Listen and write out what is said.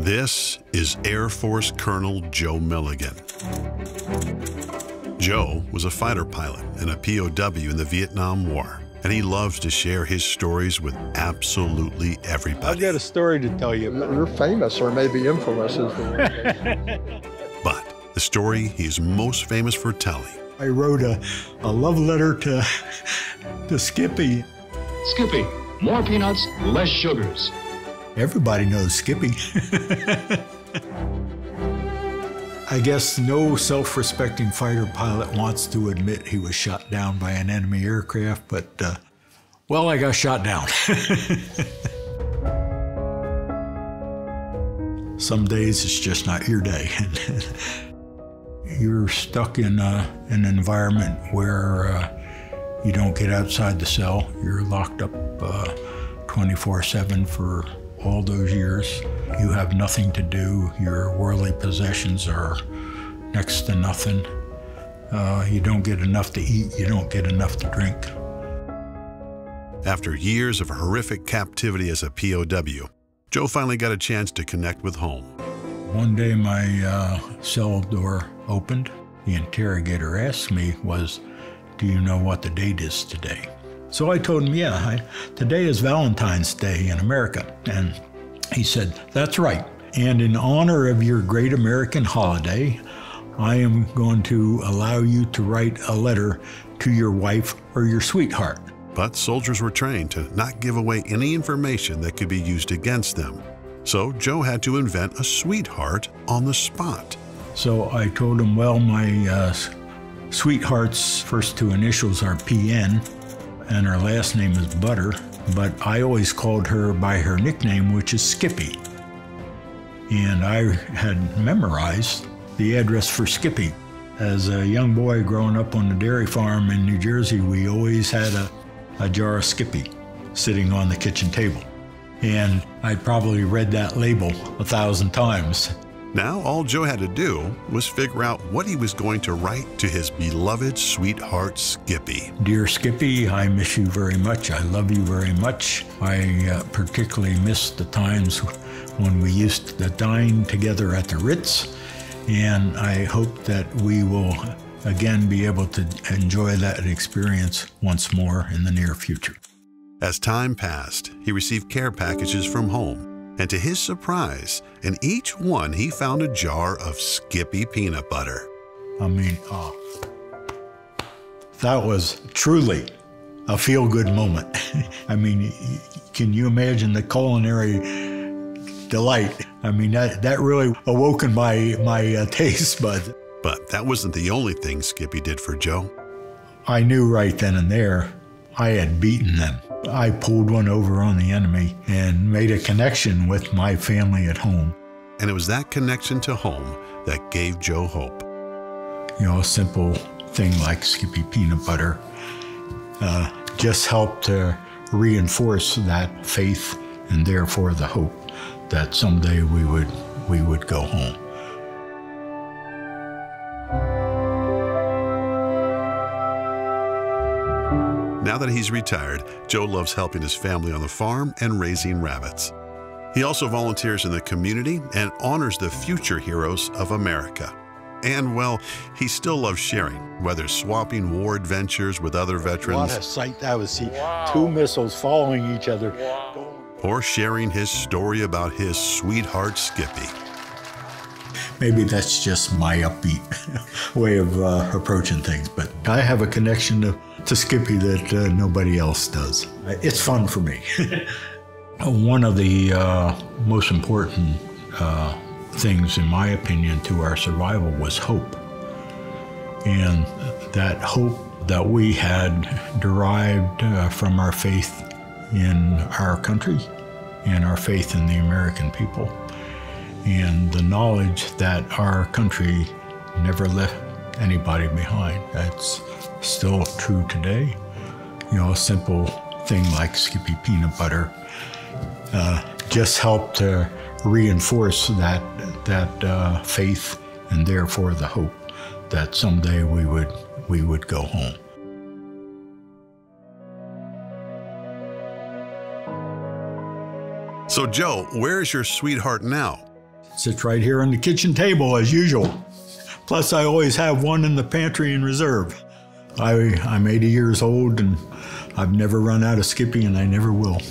This is Air Force Colonel Joe Milligan. Joe was a fighter pilot and a POW in the Vietnam War, and he loves to share his stories with absolutely everybody. I've got a story to tell you. You're famous, or maybe infamous is the word. But the story he's most famous for telling. I wrote a love letter to Skippy. Skippy, more peanuts, less sugars. Everybody knows Skippy. I guess no self-respecting fighter pilot wants to admit he was shot down by an enemy aircraft, but, well, I got shot down. Some days it's just not your day. You're stuck in an environment where you don't get outside the cell. You're locked up 24/7 for all those years. You have nothing to do. Your worldly possessions are next to nothing. You don't get enough to eat. You don't get enough to drink. After years of horrific captivity as a POW, Joe finally got a chance to connect with home. One day my cell door opened. The interrogator asked me do you know what the date is today? So I told him, yeah, today is Valentine's Day in America. And he said, that's right. And in honor of your great American holiday, I am going to allow you to write a letter to your wife or your sweetheart. But soldiers were trained to not give away any information that could be used against them. So Joe had to invent a sweetheart on the spot. So I told him, well, my sweetheart's first two initials are PN, and her last name is Butter, but I always called her by her nickname, which is Skippy. And I had memorized the address for Skippy. As a young boy growing up on the dairy farm in New Jersey, we always had a jar of Skippy sitting on the kitchen table. And I probably read that label 1,000 times. Now all Joe had to do was figure out what he was going to write to his beloved sweetheart Skippy. Dear Skippy, I miss you very much. I love you very much. I particularly miss the times when we used to dine together at the Ritz, and I hope that we will again be able to enjoy that experience once more in the near future. As time passed, he received care packages from home. And to his surprise, in each one he found a jar of SKIPPY Peanut Butter. I mean, that was truly a feel-good moment. I mean, can you imagine the culinary delight? I mean, that really awoken my taste buds. But that wasn't the only thing Skippy did for Joe. I knew right then and there I had beaten them. I pulled one over on the enemy and made a connection with my family at home. And it was that connection to home that gave Joe hope. You know, a simple thing like Skippy Peanut Butter just helped to reinforce that faith and therefore the hope that someday we would go home. Now that he's retired, Joe loves helping his family on the farm and raising rabbits. He also volunteers in the community and honors the future heroes of America. And, well, he still loves sharing, whether swapping war adventures with other veterans. What a sight that was. See, two missiles following each other. Or sharing his story about his sweetheart Skippy. Maybe that's just my upbeat way of approaching things, but I have a connection to Skippy that nobody else does. It's fun for me. One of the most important things, in my opinion, to our survival was hope. And that hope that we had derived from our faith in our country and our faith in the American people, and the knowledge that our country never left anybody behind. That's still true today. You know, a simple thing like Skippy Peanut Butter just helped to reinforce that faith and therefore the hope that someday we would go home. So Joe, where's your sweetheart now? Sits right here on the kitchen table as usual. Plus, I always have one in the pantry in reserve. I'm 80 years old, and I've never run out of Skippy, and I never will.